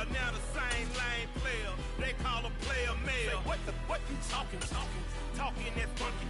jail. Now the same lame player, they call him player mail. What you talking that funky.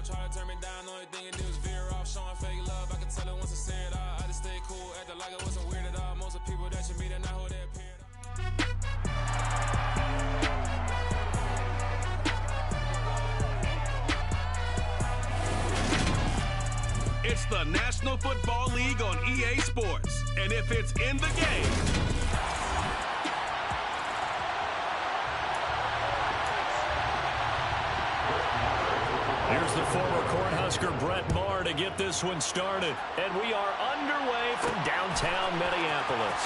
Try to turn me down, only thing it did was veer off. Showing fake love, I could tell it once I said it. I just stay cool, acting like I wasn't weird at all. Most of the people that you meet are not who they appeared. It's the National Football League on EA Sports. And if it's in the game, here's the former Cornhusker Brett Maher to get this one started. And we are underway from downtown Minneapolis.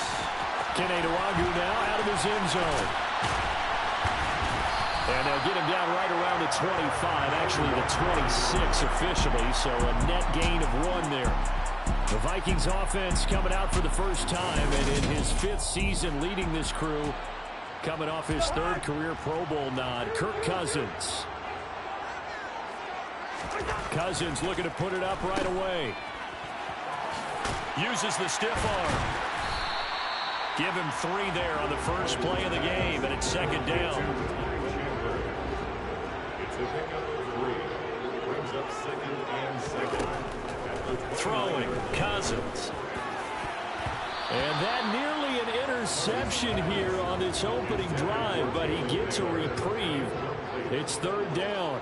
Kene Nwangwu now out of his end zone. And they'll get him down right around the 25, actually the 26 officially, so a net gain of 1 there. The Vikings offense coming out for the first time, and in his 5th season leading this crew, coming off his 3rd career Pro Bowl nod, Kirk Cousins. Cousins looking to put it up right away. Uses the stiff arm. Give him 3 there on the first play of the game, and it's 2nd down. It's a pickup of 3. Brings up 2nd and 2nd. Throwing, Cousins. And that nearly an interception here on this opening drive, but he gets a reprieve. It's 3rd down.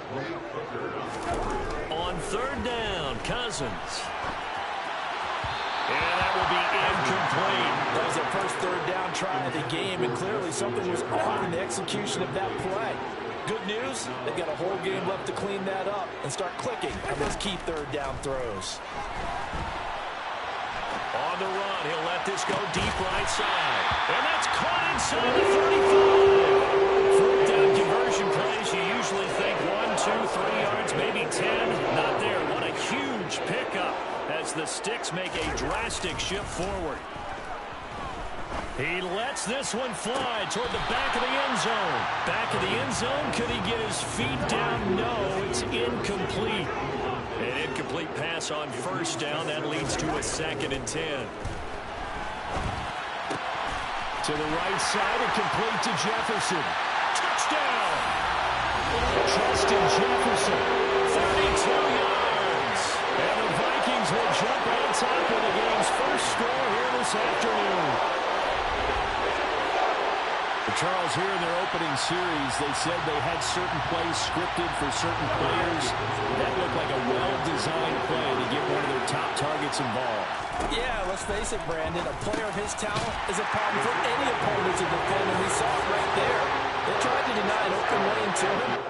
On 3rd down, Cousins. And that will be incomplete. That was their first 3rd down try of the game, and clearly something was off in the execution of that play. Good news, they've got a whole game left to clean that up and start clicking on those key 3rd down throws. On the run, he'll let this go deep right side. And that's caught inside the 35. 4th down conversion plays, you usually think 1, 2, 3 yards, maybe 10. Not there. What a huge pickup as the Sticks make a drastic shift forward. He lets this one fly toward the back of the end zone. Back of the end zone, could he get his feet down? No, it's incomplete. An incomplete pass on first down. That leads to a 2nd and 10. To the right side and complete to Jefferson. Touchdown! Justin Jefferson, 32 yards. And the Vikings will jump on top of the game's first score here this afternoon. Charles, here in their opening series, they said they had certain plays scripted for certain players. That looked like a well-designed play to get one of their top targets involved. Yeah, let's face it, Brandon. A player of his talent is a problem for any opponent to defend, and we saw it right there. They tried to deny an open lane to him.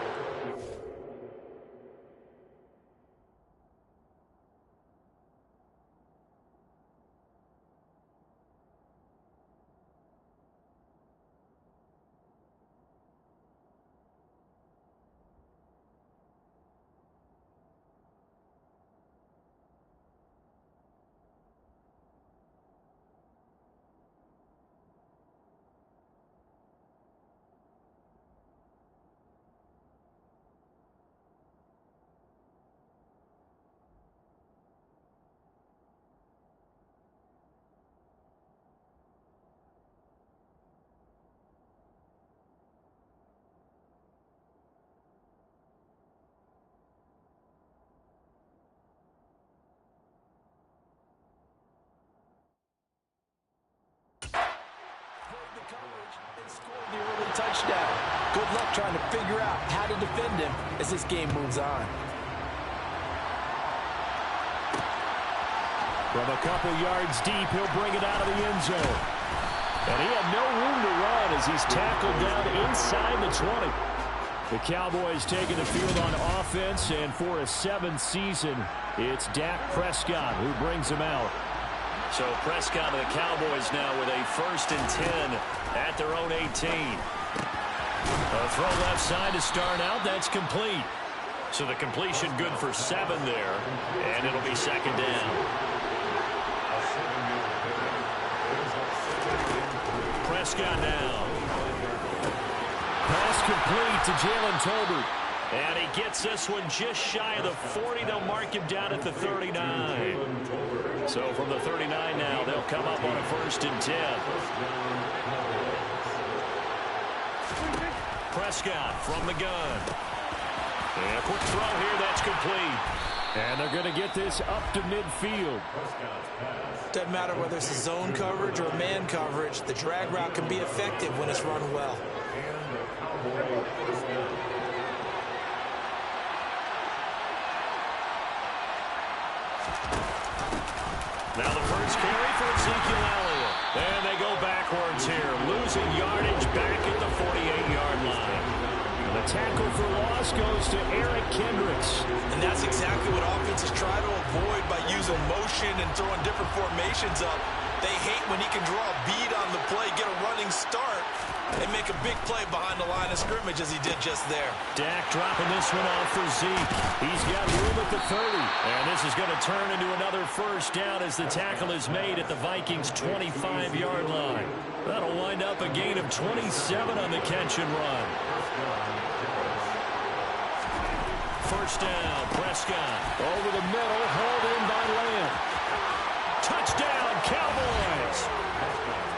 And scored the early touchdown. Good luck trying to figure out how to defend him as this game moves on. From a couple yards deep, he'll bring it out of the end zone. And he had no room to run as he's tackled down inside the 20. The Cowboys taking the field on offense, and for a 7th season, it's Dak Prescott who brings him out. So Prescott and the Cowboys now with a 1st and 10 at their own 18. A throw left side to start out. That's complete. So the completion good for 7 there, and it'll be 2nd down. Prescott now. Pass complete to Jalen Tolbert. And he gets this one just shy of the 40. They'll mark him down at the 39. So from the 39 now, they'll come up on a 1st and 10. Prescott from the gun. And a quick throw here, that's complete. And they're going to get this up to midfield. Doesn't matter whether it's a zone coverage or man coverage, the drag route can be effective when it's run well. Now the first carry for Ezekiel Elliott. And they go backwards here, losing yardage back at the 48-yard line. And the tackle for loss goes to Eric Kendricks. And that's exactly what offenses try to avoid by using motion and throwing different formations up. They hate when he can draw a bead on the play, get a running start, and make a big play behind the line of scrimmage as he did just there. Dak dropping this one off for Zeke. He's got room at the 30. And this is going to turn into another 1st down as the tackle is made at the Vikings' 25-yard line. That'll wind up a gain of 27 on the catch and run. 1st down, Prescott. Over the middle, hauled in by Lamb. Touchdown, Cowboys!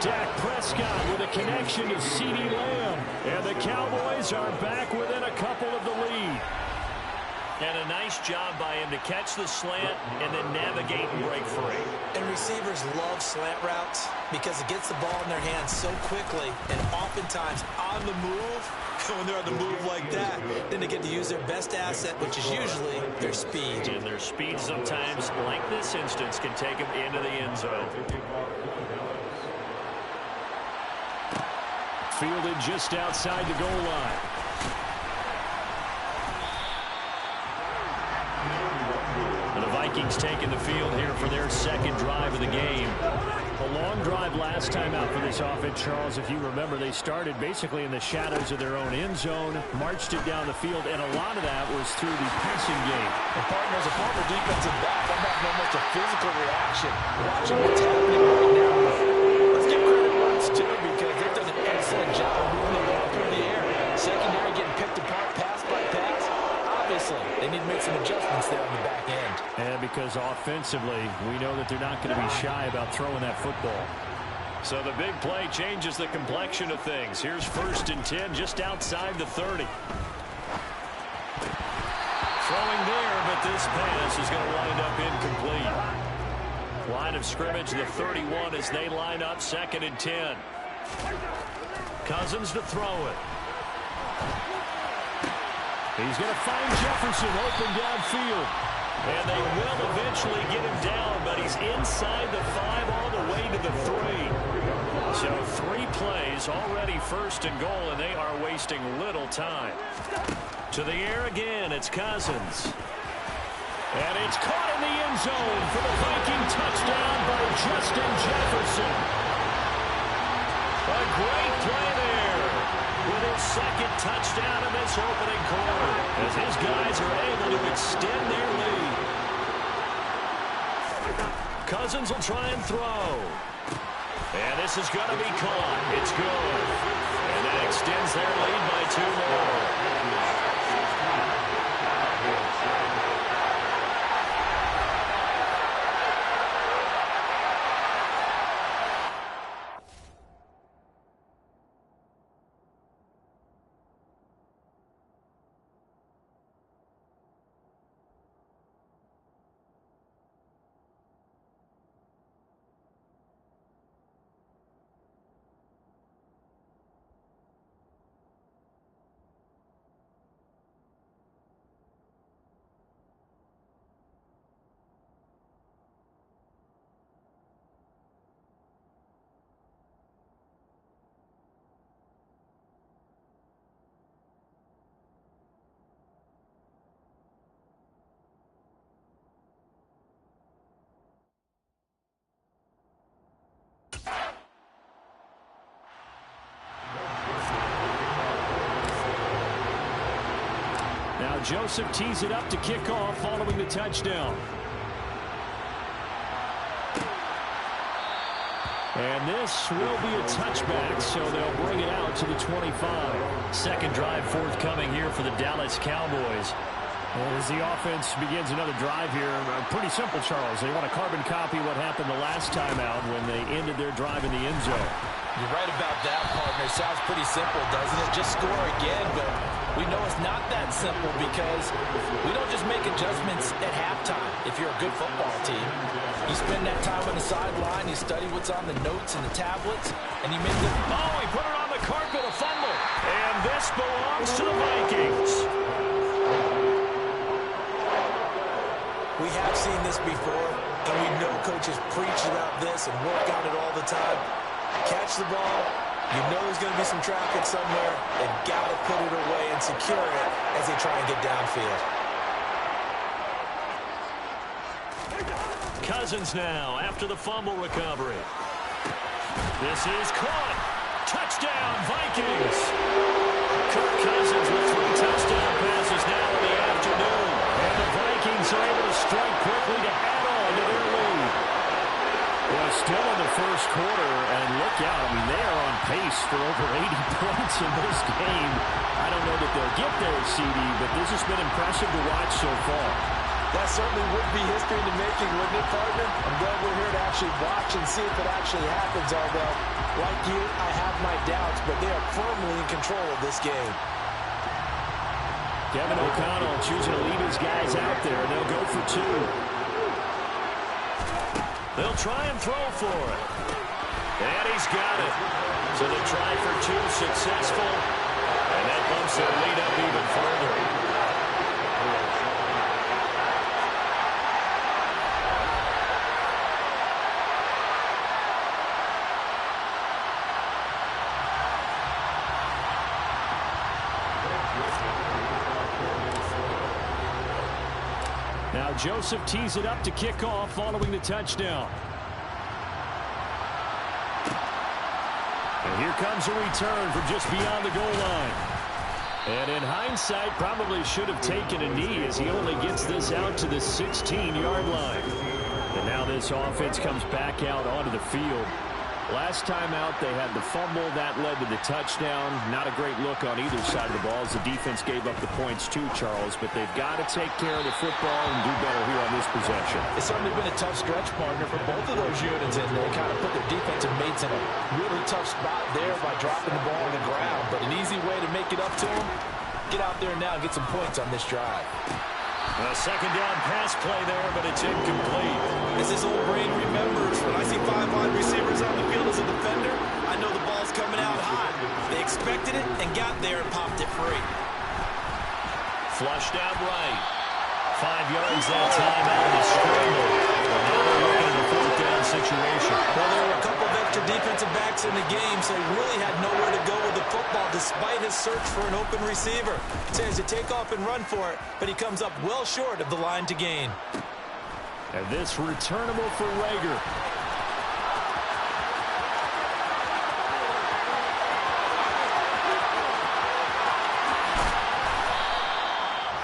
Dak Prescott with a connection to CeeDee Lamb. And the Cowboys are back within a couple of the lead. And a nice job by him to catch the slant and then navigate and break free. And receivers love slant routes because it gets the ball in their hands so quickly and oftentimes on the move. When they're on the move like that, then they get to use their best asset, which is usually their speed. And their speed sometimes, like this instance, can take them into the end zone. Fielded just outside the goal line. And the Vikings taking the field here for their 2nd drive of the game. A long drive last time out for this offense, Charles. If you remember, they started basically in the shadows of their own end zone, marched it down the field, and a lot of that was through the passing game. And partners, a former defensive back, I'm having almost a physical reaction watching what's happening right now. Let's give credit where it's due because they've done an excellent job moving the ball through the air. Secondary getting picked apart pass by pass. obviously, they need to make some adjustments there on the back end. And because offensively, we know that they're not going to be shy about throwing that football. So the big play changes the complexion of things. Here's 1st and 10 just outside the 30. Throwing there, but this pass is going to wind up incomplete. Line of scrimmage, the 31 as they line up 2nd and 10. Cousins to throw it. He's going to find Jefferson open downfield. And they will eventually get him down, but he's inside the 5 all the way to the 3. So 3 plays, already 1st and goal, and they are wasting little time. To the air again, it's Cousins. And it's caught in the end zone for the Viking touchdown by Justin Jefferson. A great play there with his 2nd touchdown in this opening quarter as his guys are able to extend their lead. Cousins will try and throw. And this is going to be caught. It's good. And that extends their lead by 2 more. Now Joseph tees it up to kick off following the touchdown. And this will be a touchback, so they'll bring it out to the 25. Second drive forthcoming here for the Dallas Cowboys. As the offense begins another drive here, pretty simple, Charles. They want to carbon copy what happened the last time out when they ended their drive in the end zone. You're right about that, partner. Sounds pretty simple, doesn't it? Just score again, but we know it's not that simple because we don't just make adjustments at halftime if you're a good football team. You spend that time on the sideline, you study what's on the notes and the tablets, and you make the... Oh, he put it on the carpet, a fumble. And this belongs to the Vikings. We have seen this before, and we know coaches preach about this and work on it all the time. Catch the ball, you know there's going to be some traffic somewhere, and got to put it away and secure it as they try and get downfield. Cousins now after the fumble recovery. This is caught. Touchdown, Vikings. Kirk Cousins with 3 touchdown passes now in the afternoon. And the Vikings are able to strike quickly to add on to their lead. Well, still in the first quarter, and look out. I mean, they are on pace for over 80 points in this game. I don't know that they'll get there, CD, but this has been impressive to watch so far. That certainly would be history in the making, wouldn't it, partner? I'm glad we're here to actually watch and see if it actually happens, although, like you, I have my doubts, but they are firmly in control of this game. Kevin O'Connell choosing to leave his guys out there. They'll go for 2. They'll try and throw for it. And he's got it. So the try for 2 successful. And that bumps their lead up even further. Now Joseph tees it up to kick off following the touchdown. And here comes a return from just beyond the goal line. And in hindsight, probably should have taken a knee as he only gets this out to the 16-yard line. And now this offense comes back out onto the field. Last time out, they had the fumble. That led to the touchdown. Not a great look on either side of the ball as the defense gave up the points too, Charles. But they've got to take care of the football and do better here on this possession. It's certainly been a tough stretch, partner, for both of those units. And they kind of put their defensive mates in a really tough spot there by dropping the ball on the ground. But an easy way to make it up to them, get out there now and get some points on this drive. A second down pass play there, but it's incomplete. As this old brain remembers, when I see 5 wide receivers on the field as a defender, I know the ball's coming out hot. They expected it and got there and popped it free. Flushed out right. 5 yards that time out of the scramble. Well, now they're looking at a fourth down situation. Well, there were a couple of extra defensive backs in the game, so he really had nowhere to go with the football despite his search for an open receiver. Says to take off and run for it, but he comes up well short of the line to gain. And this returnable for Rager.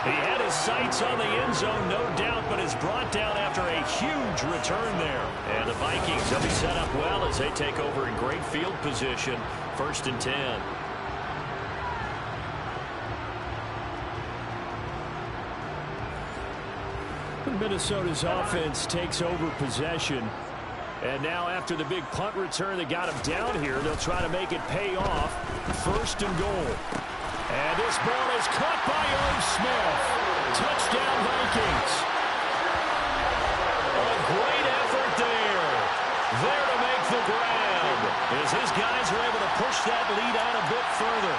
He had his sights on the end zone, no doubt, but is brought down after a huge return there. And the Vikings, they'll be set up well as they take over in great field position. 1st and 10. Minnesota's offense takes over possession. And now after the big punt return that got him down here, they'll try to make it pay off. 1st and goal. And this ball is caught by Irv Smith. Touchdown, Vikings. A great effort there. There to make the grab. As his guys are able to push that lead out a bit further.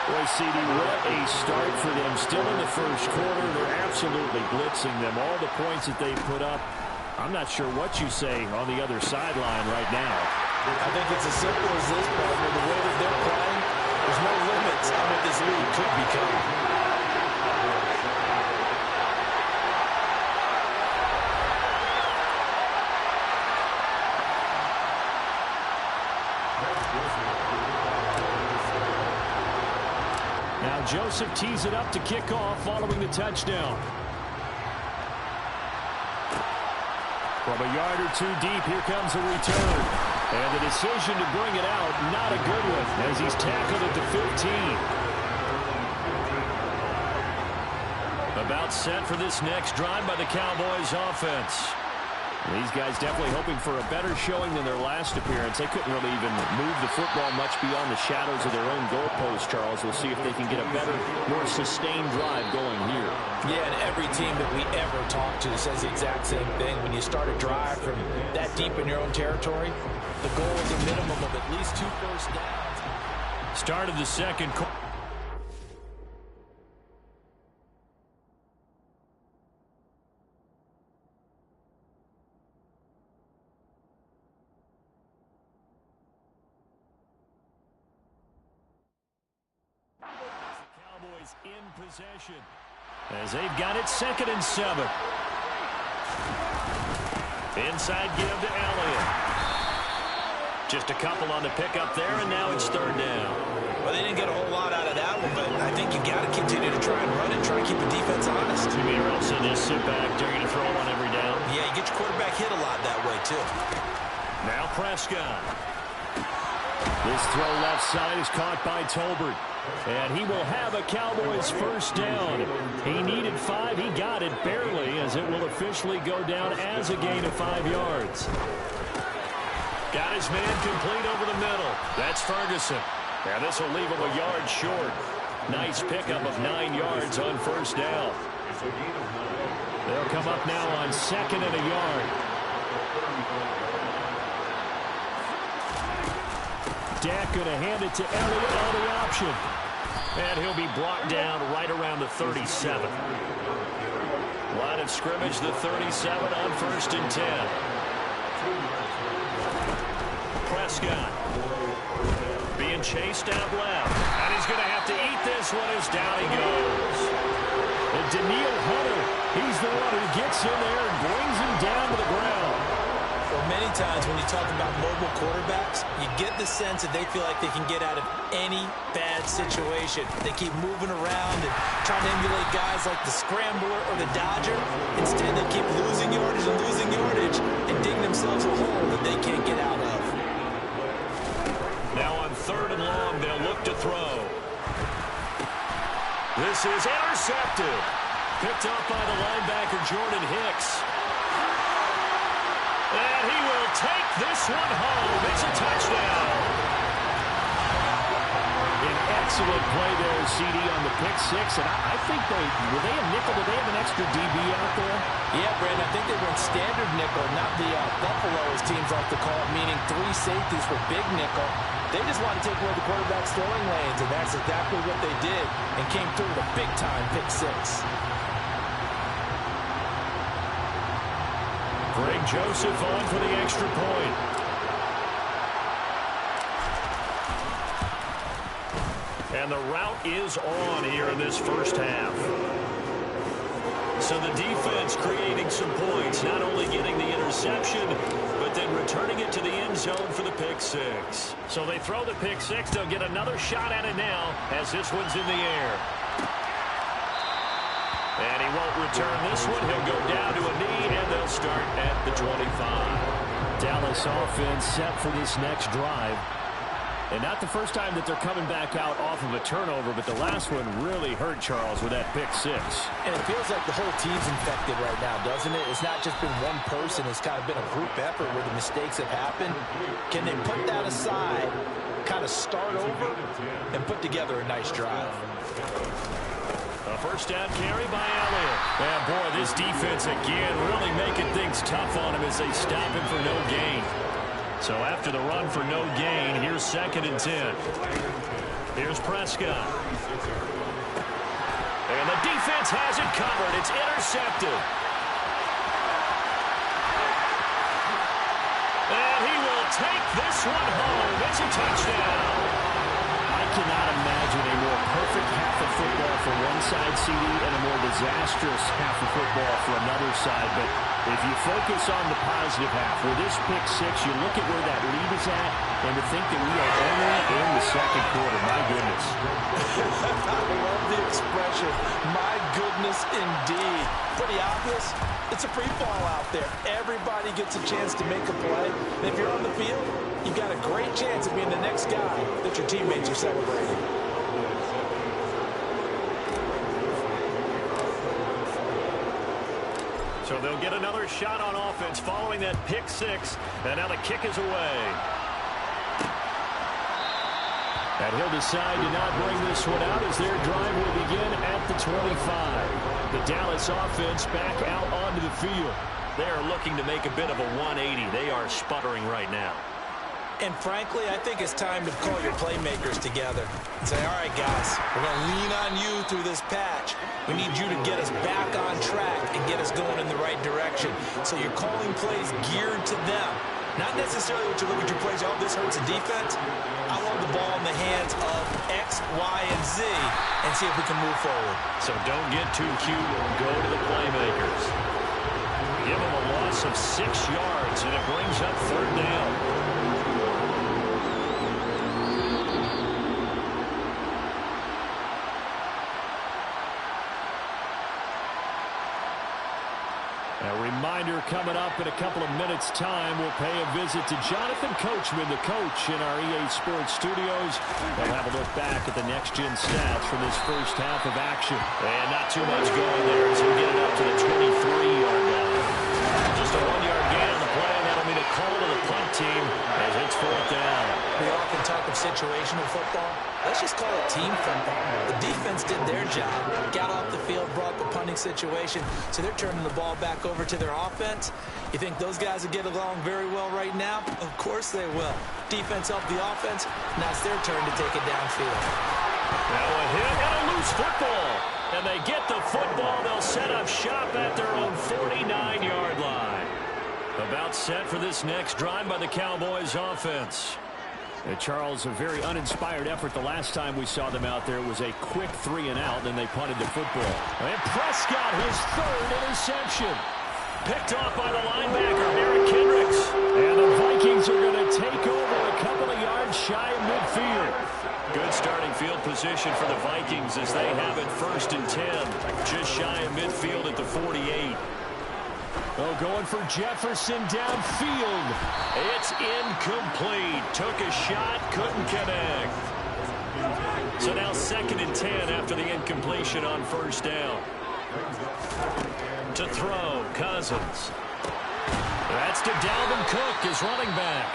Boy, CD, what a start for them. Still in the first quarter, they're absolutely blitzing them. All the points that they put up, I'm not sure what you say on the other sideline right now. I think it's as simple as this, partner. The way that they're playing, there's no limits on what this league could become. Now Joseph tees it up to kick off following the touchdown. From a yard or two deep, here comes a return. And the decision to bring it out, not a good one, as he's tackled at the 15. About set for this next drive by the Cowboys offense. These guys definitely hoping for a better showing than their last appearance. They couldn't really even move the football much beyond the shadows of their own goalpost, Charles. We'll see if they can get a better, more sustained drive going here. Yeah, and every team that we ever talk to says the exact same thing. When you start a drive from that deep in your own territory, the goal is a minimum of at least 2 first downs. Start of the second quarter. In possession as they've got it 2nd and 7. Inside give to Elliott. Just a couple on the pickup there, and now it's 3rd down. Well, they didn't get a whole lot out of that one, but I think you got to continue to try and run and try and keep the defense honest. You mean or else just sit back, they're going to throw it on every down? Yeah, you get your quarterback hit a lot that way, too. Now Prescott. This throw left side is caught by Tolbert. And he will have a Cowboys 1st down. He needed 5. He got it barely, as it will officially go down as a gain of 5 yards. Got his man complete over the middle. That's Ferguson. Now this will leave him a yard short. Nice pickup of 9 yards on 1st down. They'll come up now on 2nd and a yard. Dak going to hand it to Elliott on the option. And he'll be brought down right around the 37. Line of scrimmage, the 37 on 1st and 10. Prescott being chased out left. And he's going to have to eat this one as down he goes. And Daniil Hunter, he's the one who gets in there and brings him down to the ground. Well, many times when you talk about mobile quarterbacks, you get the sense that they feel like they can get out of any bad situation. They keep moving around and trying to emulate guys like the Scrambler or the Dodger. Instead, they keep losing yardage and digging themselves a hole that they can't get out of. 3rd and long. They'll look to throw. This is intercepted. Picked up by the linebacker, Jordan Hicks. And he will take this one home. It's a touchdown. An excellent play there, CD, on the pick six. And I think were they a nickel? Did they have an extra DB out there? Yeah, Brandon, I think they went standard nickel, not the Buffalo, as teams like to call it, meaning 3 safeties for big nickel. They just wanted to take away the quarterback's throwing lanes, and that's exactly what they did, and came through with a big-time pick six. Greg Joseph on for the extra point. And the route is on here in this first half. So the defense creating some points, not only getting the interception, but then returning it to the end zone for the pick six. So they throw the pick six. They'll get another shot at it now as this one's in the air. And he won't return this one. He'll go down to a knee, and they'll start at the 25. Dallas offense set for this next drive. And not the first time that they're coming back out off of a turnover, but the last one really hurt Charles with that pick six. And it feels like the whole team's infected right now, doesn't it? It's not just been one person. It's kind of been a group effort where the mistakes have happened. Can they put that aside, kind of start over, and put together a nice drive? A first down carry by Elliott. And boy, this defense again really making things tough on him as they stop him for no gain. So after the run for no gain, here's 2nd and 10. Here's Prescott. And the defense has it covered. It's intercepted. And he will take this one home. It's a touchdown. I cannot imagine a more perfect half of football for one side, CD, and a more disastrous half of football for another side. But if you focus on the positive half, with this pick six, you look at where that lead is at, and to think that we are only in the 2nd quarter. My goodness. I love the expression. My goodness, indeed. Pretty obvious. It's a free fall out there. Everybody gets a chance to make a play. And if you're on the field, you've got a great chance of being the next guy that your teammates are celebrating. So they'll get another shot on offense following that pick six. And now the kick is away. And he'll decide to not bring this one out as their drive will begin at the 25. The Dallas offense back out onto the field. They are looking to make a bit of a 180. They are sputtering right now. And frankly, I think it's time to call your playmakers together and say, all right, guys, we're going to lean on you through this patch. We need you to get us back on track and get us going in the right direction. So you're calling plays geared to them. Not necessarily what you look at your plays, oh, this hurts the defense. I want the ball in the hands of X, Y, and Z and see if we can move forward. So don't get too cute. Go to the playmakers. Give them a loss of 6 yards, and it brings up 3rd down. A reminder coming up in a couple of minutes' time. We'll pay a visit to Jonathan Coachman, the coach in our EA Sports studios. They'll have a look back at the next-gen stats from this first half of action. And not too much going there as he'll get it up to the 23-yard line. Just a 1-yard gain on the play. That'll mean a call to the punt team as it's 4th down. We often talk of situational football. Let's just call it team football. The defense did their job, got off the field, brought the punting situation, so they're turning the ball back over to their offense. You think those guys will get along very well right now? Of course they will. Defense helped the offense. Now it's their turn to take it downfield. Now a hit and a loose football. And they get the football. They'll set up shop at their own 49-yard line. About set for this next drive by the Cowboys offense. Charles, a very uninspired effort the last time we saw them out there. It was a quick 3-and-out, and they punted the football. And Prescott, his 3rd interception. Picked off by the linebacker, Eric Kendricks. And the Vikings are going to take over a couple of yards shy of midfield. Good starting field position for the Vikings as they have it 1st and 10. Just shy of midfield at the 48. Oh, going for Jefferson downfield. It's incomplete. Took a shot, couldn't connect. So now 2nd and 10 after the incompletion on 1st down. To throw, Cousins. That's to Dalvin Cook, his running back.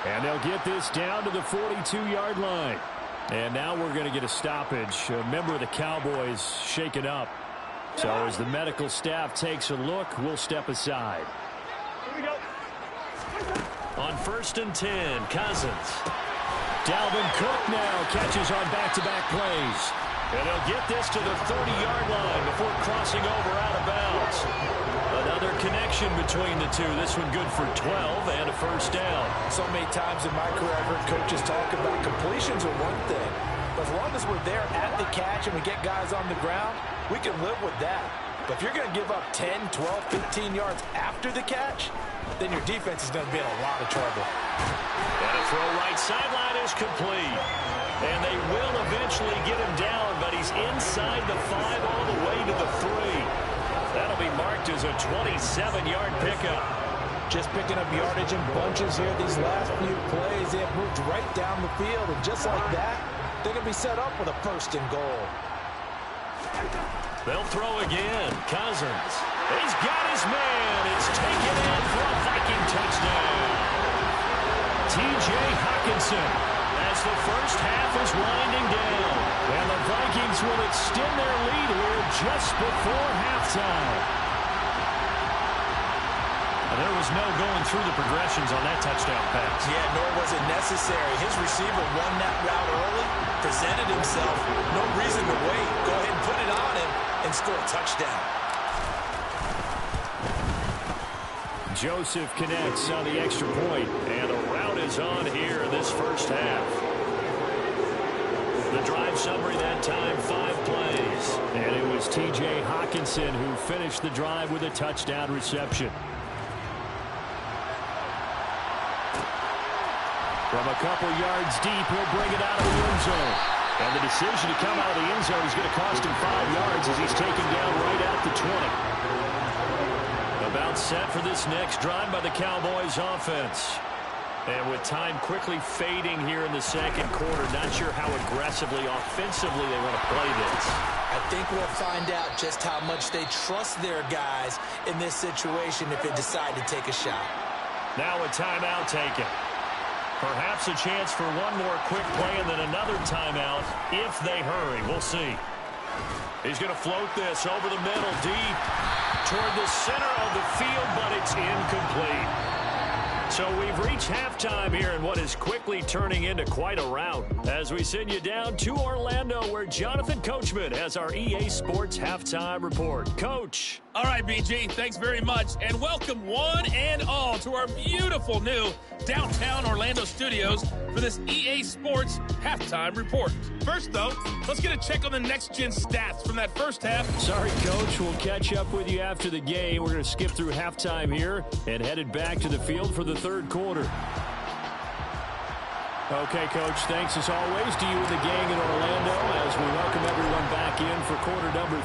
And they'll get this down to the 42-yard line. And now we're going to get a stoppage. A member of the Cowboys shaken up. So as the medical staff takes a look, we'll step aside. Here we go. On 1st and 10, Cousins. Dalvin Cook now catches on back-to-back plays. And they'll get this to the 30-yard line before crossing over out of bounds. Another connection between the two. This one good for 12 and a 1st down. So many times in my career I've heard coaches talk about completions are one thing. But as long as we're there at the catch and we get guys on the ground, we can live with that. But if you're going to give up 10, 12, 15 yards after the catch, then your defense is going to be in a lot of trouble. And a throw right sideline is complete. And they will eventually get him down, but he's inside the 5 all the way to the 3. That'll be marked as a 27-yard pickup. Just picking up yardage in bunches here these last few plays. They have moved right down the field, and just like that, they're going to be set up with a 1st and goal. They'll throw again. Cousins. He's got his man. It's taken in for a Viking touchdown. T.J. Hawkinson as the first half is winding down. And the Vikings will extend their lead here just before halftime. And there was no going through the progressions on that touchdown pass. Yeah, nor was it necessary. His receiver won that route early, presented himself. No reason to wait. Go ahead and put it on him and score a touchdown. Joseph connects on the extra point, and a route is on here in this first half. The drive summary that time, 5 plays. And it was T.J. Hawkinson who finished the drive with a touchdown reception. From a couple yards deep, he'll bring it out of the end zone. And the decision to come out of the end zone is going to cost him 5 yards as he's taken down right at the 20. About set for this next drive by the Cowboys offense. And with time quickly fading here in the 2nd quarter, not sure how aggressively, offensively they want to play this. I think we'll find out just how much they trust their guys in this situation if they decide to take a shot. Now a timeout taken. Perhaps a chance for one more quick play and then another timeout if they hurry. We'll see. He's going to float this over the middle, deep toward the center of the field, but it's incomplete. So we've reached halftime here in what is quickly turning into quite a rout as we send you down to Orlando where Jonathan Coachman has our EA Sports Halftime Report. Coach. All right, BG, thanks very much, and welcome one and all to our beautiful new downtown Orlando studios for this EA Sports Halftime Report. First, though, let's get a check on the next-gen stats from that first half. Sorry, Coach. We'll catch up with you after the game. We're going to skip through halftime here and headed back to the field for the 3rd quarter. Okay, Coach, thanks as always to you and the gang in Orlando as we welcome everyone back in for quarter number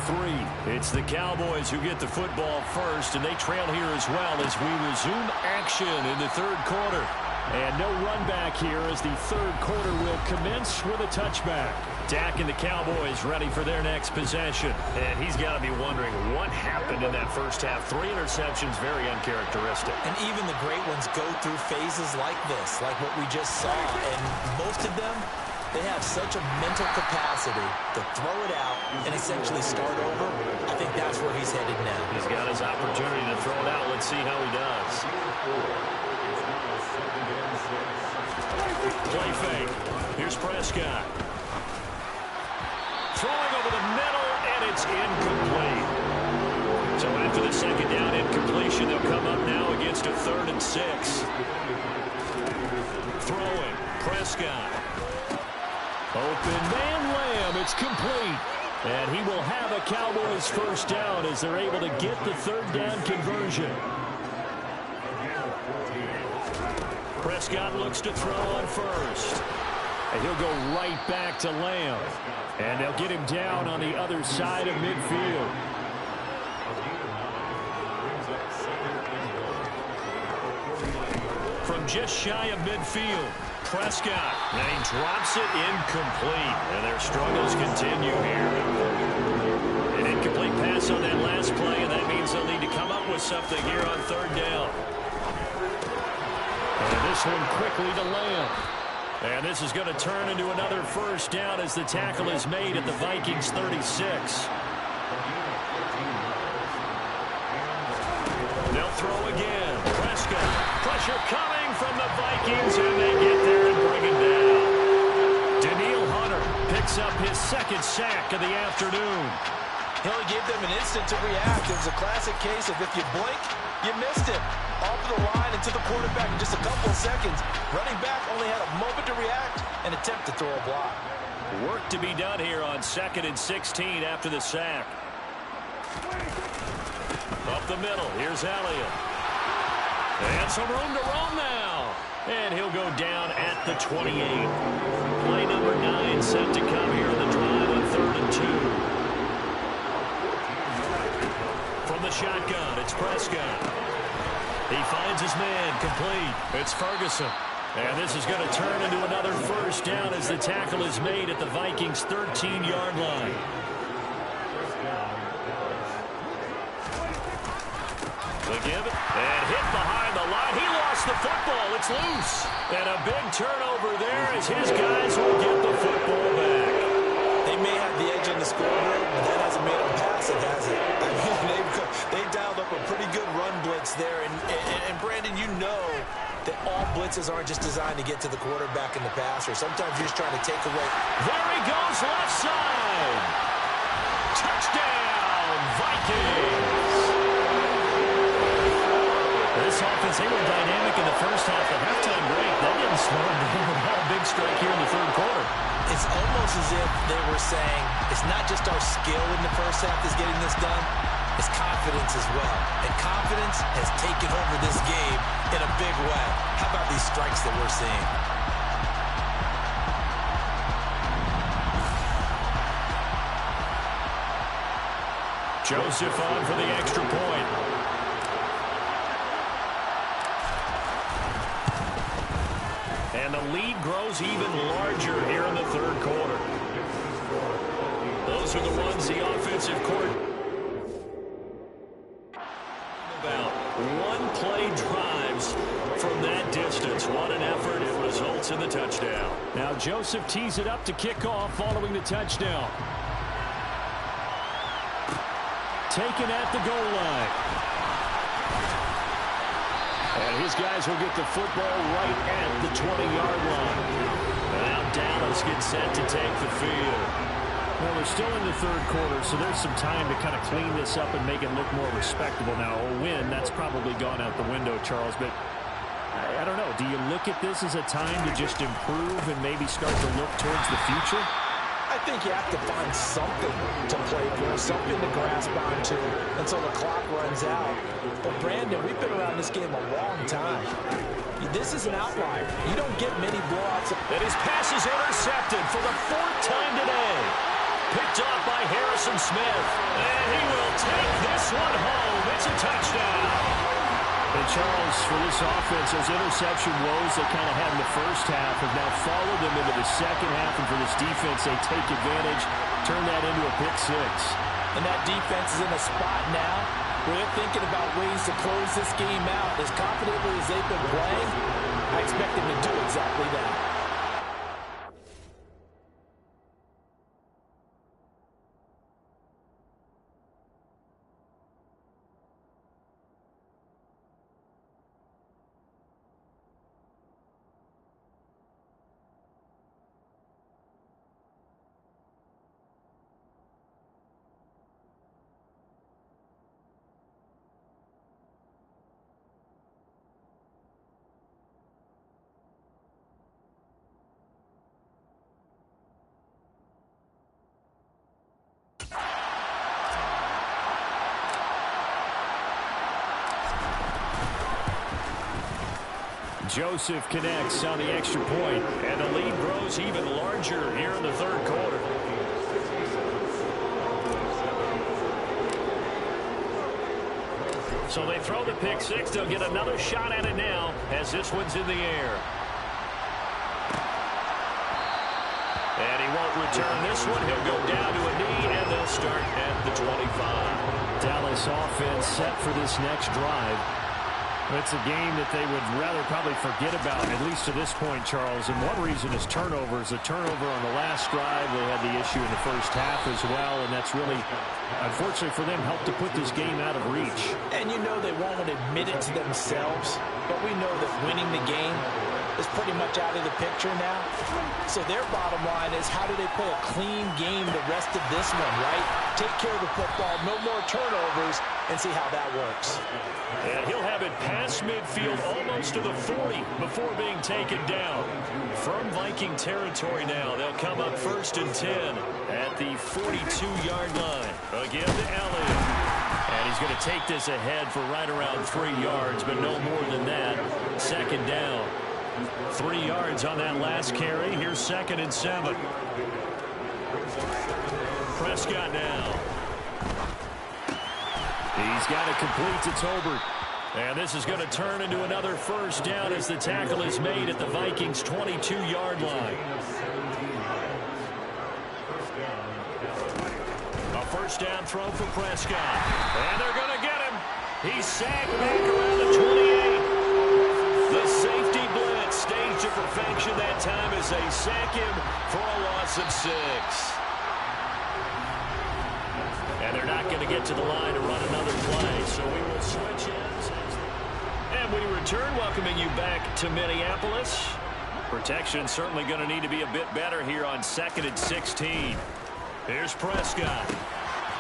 3. It's the Cowboys who get the football first, and they trail here as well as we resume action in the 3rd quarter. And no run back here as the 3rd quarter will commence with a touchback. Dak and the Cowboys ready for their next possession. And he's got to be wondering what happened in that first half. 3 interceptions, very uncharacteristic. And even the great ones go through phases like this, like what we just saw. And most of them, they have such a mental capacity to throw it out and essentially start over. I think that's where he's headed now. He's got his opportunity to throw it out. Let's see how he does. Play fake. Here's Prescott. Throwing over the middle, and it's incomplete. So after the 2nd down incompletion, they'll come up now against a 3rd and 6. Throwing. Prescott. Open man Lamb. It's complete. And he will have a Cowboys first down as they're able to get the 3rd down conversion. Prescott looks to throw on first. And he'll go right back to Lamb. And they'll get him down on the other side of midfield. just shy of midfield. Prescott, and he drops it incomplete. And their struggles continue here. An incomplete pass on that last play, and that means they'll need to come up with something here on third down. And this one quickly to Lamb. And this is going to turn into another first down as the tackle is made at the Vikings 36. They'll throw again. Prescott. Pressure coming from the Vikings, and they get there and bring it down. Daniil Hunter picks up his second sack of the afternoon. He only gave them an instant to react. It was a classic case of if you blink, you missed it. Off the line and to the quarterback in just a couple of seconds. Running back only had a moment to react and attempt to throw a block. Work to be done here on 2nd and 16 after the sack. Up the middle, here's Elliott. And some room to roam now. And he'll go down at the 28. Play number 9 set to come here in the drive on 3rd and 2. From the shotgun, it's Prescott. He finds his man, complete. It's Ferguson. And this is going to turn into another first down as the tackle is made at the Vikings' 13-yard line. They give it, and hit behind the line. He lost the football. It's loose. And a big turnover there as his guys will get the football back. They may have the edge on the scoreboard, but that hasn't made them pass it, has it? I mean, they dialed up a pretty good run blitz there. And Brandon, you know that all blitzes aren't just designed to get to the quarterback and the passer. Sometimes you're just trying to take away. There he goes, left side. Touchdown, Vikings. This offense, they were dynamic in the first half. The halftime break, that didn't slow them down without a big strike here in the third quarter. It's almost as if they were saying, it's not just our skill in the first half that's getting this done, it's confidence as well. And confidence has taken over this game in a big way. How about these strikes that we're seeing? Joseph on for the extra point. And the lead grows even larger here in the third quarter. Those are the ones the offensive court. About one-play drives from that distance. What an effort. It results in the touchdown. Now Joseph tees it up to kick off following the touchdown. Taken at the goal line. And his guys will get the football right at the 20-yard line. And now Dallas gets set to take the field. Well, we're still in the third quarter, so there's some time to kind of clean this up and make it look more respectable. Now, a win, that's probably gone out the window, Charles, but I don't know. Do you look at this as a time to just improve and maybe start to look towards the future? I think you have to find something to play for, something to grasp onto until the clock runs out. But, Brandon, we've been around this game a long time. This is an outlier. You don't get many blowouts. And his pass is intercepted for the 4th time today. Picked off by Harrison Smith. And he will take this one home. It's a touchdown. And Charles, for this offense, those interception woes they kind of had in the first half have now followed them into the second half. And for this defense, they take advantage, turn that into a pick six. And that defense is in a spot now where they're thinking about ways to close this game out. As confidently as they've been playing, I expect them to do exactly that. Joseph connects on the extra point. And the lead grows even larger here in the third quarter. So they throw the pick six. They'll get another shot at it now as this one's in the air. And he won't return this one. He'll go down to a knee, and they'll start at the 25. Dallas offense set for this next drive. It's a game that they would rather probably forget about, at least to this point, Charles. And one reason is turnovers. The turnover on the last drive, they had the issue in the first half as well, and that's really, unfortunately for them, helped to put this game out of reach. And you know they won't admit it to themselves, but we know that winning the game is pretty much out of the picture now. So their bottom line is, how do they play a clean game the rest of this one, right? Take care of the football, no more turnovers, and see how that works. And he'll have it past midfield, almost to the 40, before being taken down. From Viking territory now, they'll come up 1st and 10 at the 42-yard line. Again to Elliott. And he's going to take this ahead for right around 3 yards, but no more than that. 2nd down. 3 yards on that last carry. Here's 2nd and 7. Prescott now. He's got it complete to Tolbert. And this is going to turn into another 1st down as the tackle is made at the Vikings' 22-yard line. A 1st down throw for Prescott. And they're going to get him. He's sagged back around the 28. The safety blitz staged to perfection that time as they sack him for a loss of 6. And they're not going to get to the line to run another play, so we will switch ends. And we return, welcoming you back to Minneapolis. Protection certainly going to need to be a bit better here on 2nd and 16. Here's Prescott.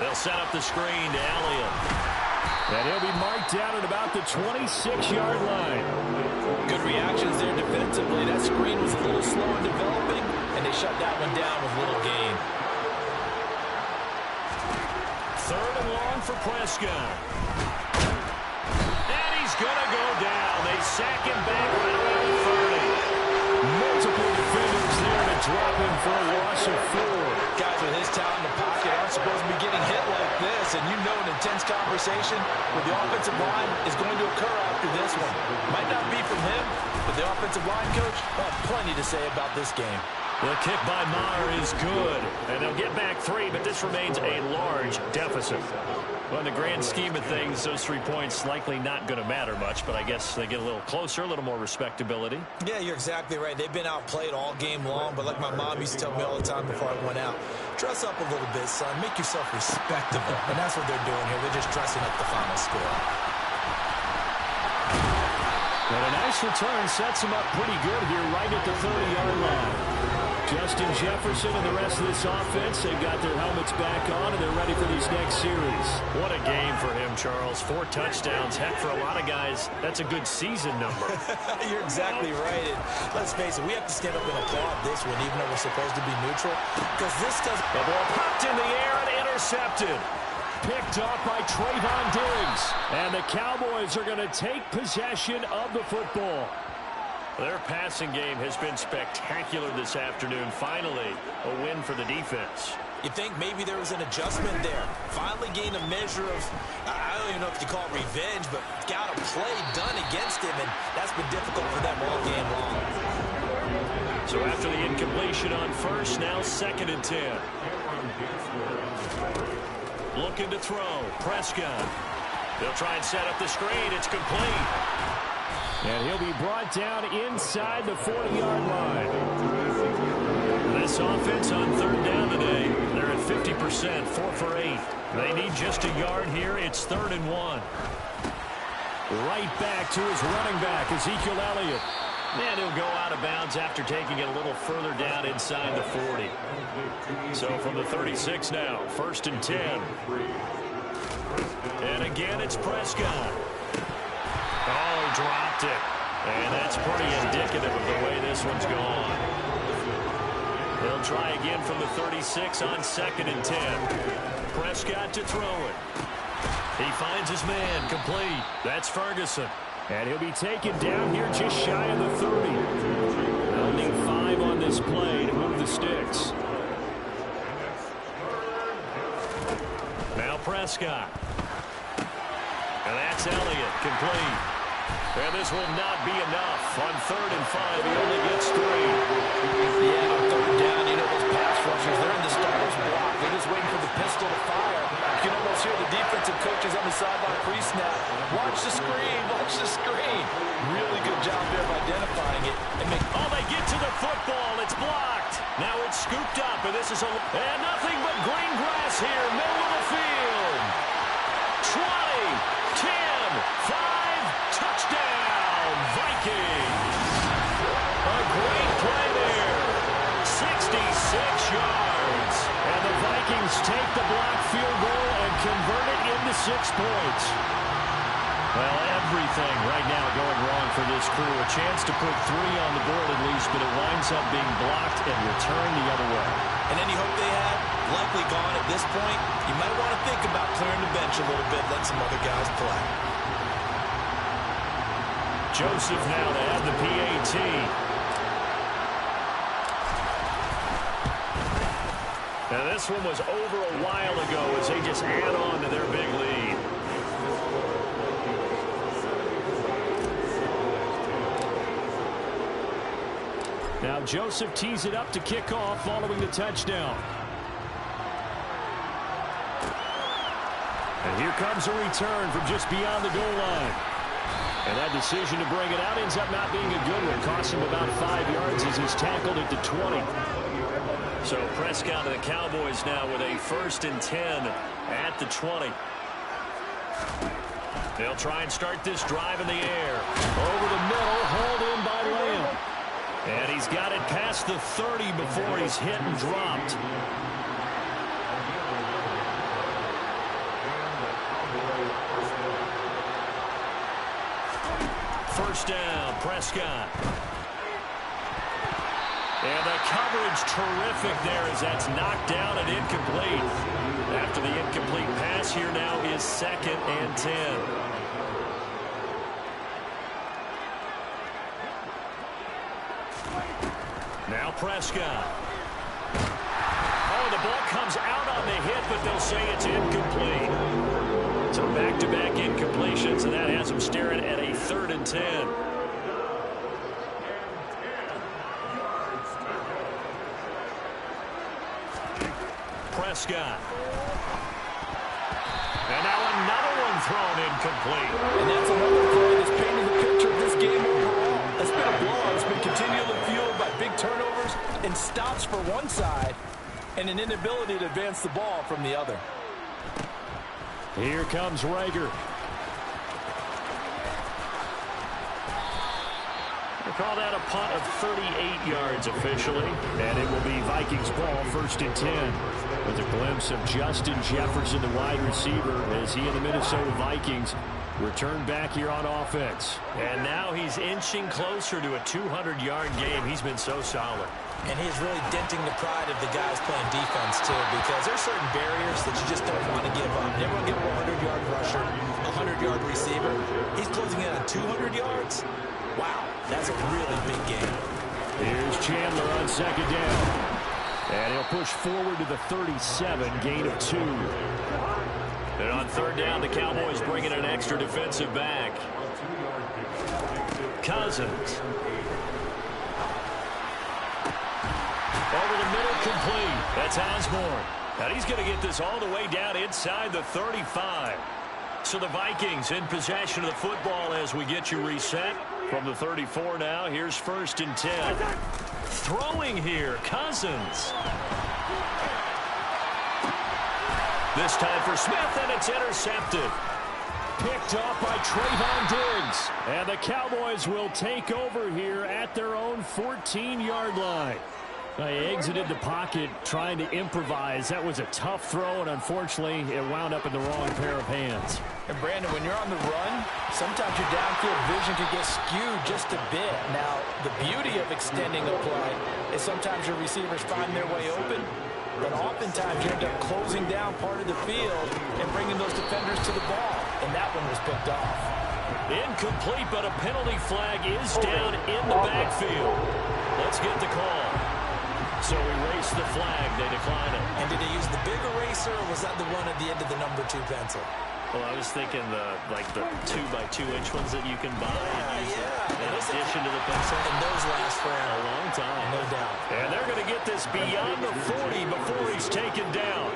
They'll set up the screen to Elliott. And he'll be marked down at about the 26-yard line. Good reactions there defensively. That screen was a little slow in developing, and they shut that one down with little gain. 3rd and long for Prescott. And he's going to go down. They sack him back right around 30. Multiple defenders there to drop him for a loss of 4. Guys with his talent in the pocket aren't supposed to be getting hit like this, and you know an intense conversation with the offensive line is going to occur after this one. Might not be from him, but the offensive line coach will have plenty to say about this game. The kick by Maher is good, and they'll get back 3, but this remains a large deficit. Well, in the grand scheme of things, those 3 points likely not going to matter much, but I guess they get a little closer, a little more respectability. Yeah, you're exactly right. They've been outplayed all game long, but like my mom used to tell me all the time before I went out, dress up a little bit, son. Make yourself respectable. And that's what they're doing here. They're just dressing up the final score. And a nice return sets him up pretty good here right at the 30-yard line. Justin Jefferson and the rest of this offense, they've got their helmets back on, and they're ready for this next series. What a game for him, Charles. 4 touchdowns. Heck, for a lot of guys, that's a good season number. You're exactly right. And let's face it, we have to stand up and applaud this one, even though we're supposed to be neutral, because this doesn't... The ball popped in the air and intercepted. Picked off by Trayvon Diggs. And the Cowboys are going to take possession of the football. Their passing game has been spectacular this afternoon. Finally, a win for the defense. You think maybe there was an adjustment there. Finally gained a measure of, I don't even know if you call it revenge, but got a play done against him, and that's been difficult for them all game long. So after the incompletion on 1st, now 2nd and 10. Looking to throw. Prescott. They'll try and set up the screen. It's complete. And he'll be brought down inside the 40-yard line. This offense on 3rd down today, they're at 50%, 4 for 8. They need just a yard here. It's 3rd and 1. Right back to his running back, Ezekiel Elliott. And he'll go out of bounds after taking it a little further down inside the 40. So from the 36 now, 1st and 10. And again, it's Prescott. Oh, dropped it. And that's pretty indicative of the way this one's gone. They'll try again from the 36 on 2nd and 10. Prescott to throw it. He finds his man, complete. That's Ferguson. And he'll be taken down here just shy of the 30. They'll need 5 on this play to move the sticks. Now Prescott. And that's It's Elliott, complete. And this will not be enough. On 3rd and 5, he only gets 3. Yeah, on 3rd down, you know those pass rushers, they're in the starter's block. They're just waiting for the pistol to fire. You can almost hear the defensive coaches on the sideline pre-snap. Watch the screen, watch the screen. Really good job there of identifying it. Oh, they get to the football. It's blocked. Now it's scooped up, and this is and nothing but green grass here, middle of the field. 20, 10, 5, touchdown, Vikings. A great play there. 66 yards. And the Vikings take the blocked field goal and convert it into 6 points. Well, everything right now going wrong for this crew. A chance to put 3 on the board at least, but it winds up being blocked and returned the other way. And any hope they had, likely gone at this point. You might want to think about clearing the bench a little bit, let some other guys play. Joseph now to add the PAT. Now this one was over a while ago as they just add on to their big lead. Now Joseph tees it up to kick off following the touchdown. And here comes a return from just beyond the goal line. And that decision to bring it out ends up not being a good one. Costs him about 5 yards as he's tackled at the 20. So Prescott and the Cowboys now with a 1st and 10 at the 20. They'll try and start this drive in the air. Over the middle, hauled in by Lamb. And he's got it past the 30 before he's hit and dropped. First down, Prescott. And the coverage terrific there as that's knocked down and incomplete. After the incomplete pass, here now is 2nd and 10. Now Prescott. Oh, the ball comes out on the hit, but they'll say it's incomplete. So back-to-back incompletions, and that has him staring at a 3rd and 10. Prescott. And now another one thrown incomplete. And that's another play that's painting the picture of this game overall. It's been a blowout. It's been continually fueled by big turnovers and stops for one side and an inability to advance the ball from the other. Here comes Rager. They call that a punt of 38 yards officially, and it will be Vikings ball 1st and 10. With a glimpse of Justin Jefferson, the wide receiver, as he and the Minnesota Vikings return back here on offense. And now he's inching closer to a 200-yard game. He's been so solid. And he's really denting the pride of the guys playing defense, too, because there's certain barriers that you just don't want to give up. Never give a 100-yard rusher, a 100-yard receiver. He's closing in on 200 yards. Wow, that's a really big game. Here's Chandler on 2nd down. And he'll push forward to the 37, gain of 2. And on 3rd down, the Cowboys bring in an extra defensive back. Cousins. Over the middle, complete. That's Osborne. And he's going to get this all the way down inside the 35. So the Vikings in possession of the football as we get you reset. From the 34 now, here's 1st and 10. Throwing here, Cousins. This time for Smith, and it's intercepted. Picked off by Trayvon Diggs. And the Cowboys will take over here at their own 14-yard line. They exited the pocket trying to improvise. That was a tough throw, and unfortunately, it wound up in the wrong pair of hands. And, Brandon, when you're on the run, sometimes your downfield vision can get skewed just a bit. Now, the beauty of extending a play is sometimes your receivers find their way open, but oftentimes you end up closing down part of the field and bringing those defenders to the ball, and that one was picked off. Incomplete, but a penalty flag is down in the backfield. Let's get the call. So erase the flag. They decline it. And did they use the big eraser, or was that the one at the end of the number 2 pencil? Well, I was thinking the 2x2-inch ones that you can buy in addition to the pencil. And those last for a long time. No doubt. And they're going to get this beyond the 40 before he's taken down.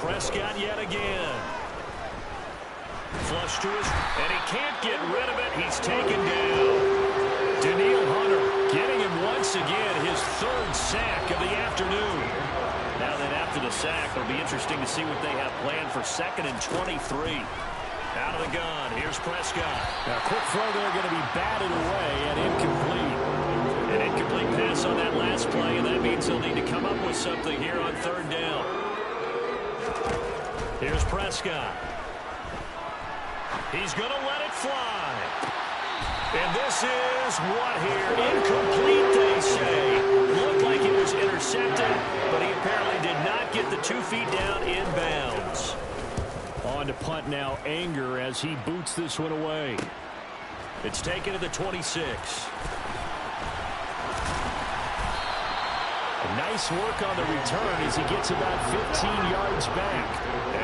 Prescott yet again. Flush to his, and he can't get rid of it. He's taken down. Danielle Hunter getting him once again, his third sack of the afternoon. Now then, after the sack, it'll be interesting to see what they have planned for 2nd and 23. Out of the gun, here's Prescott. Now, quick throw there, going to be batted away and incomplete. An incomplete pass on that last play, and that means he'll need to come up with something here on 3rd down. Here's Prescott. He's going to let it fly. And this is what here? Incomplete, they say. Looked like it was intercepted, but he apparently did not get the 2 feet down in bounds. On to punt now, Anger, as he boots this one away. It's taken to the 26. Nice work on the return as he gets about 15 yards back.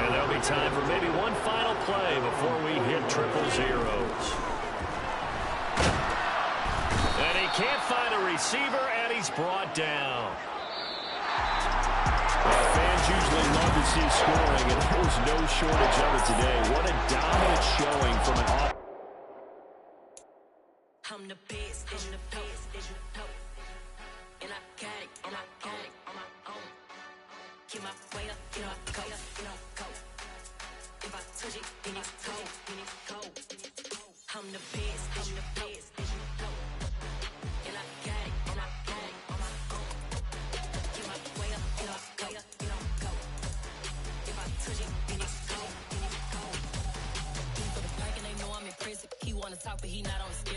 And there'll be time for maybe one final play before we hit 000s. And he can't find a receiver, and he's brought down. Fans usually love to see scoring, and there was no shortage of it today. What a dominant showing from an off. I'm the best, I'm the best, and I got it, and I got it on my own. Get my way up, get my go, go. If I touch it, then it's cold, I'm the best, I'm the best, and I got it, and I got it on my own. Get my way up, get my go. If I touch it, then it's cold, He for the pack and they know I'm impressive. He wanna talk, but he not on the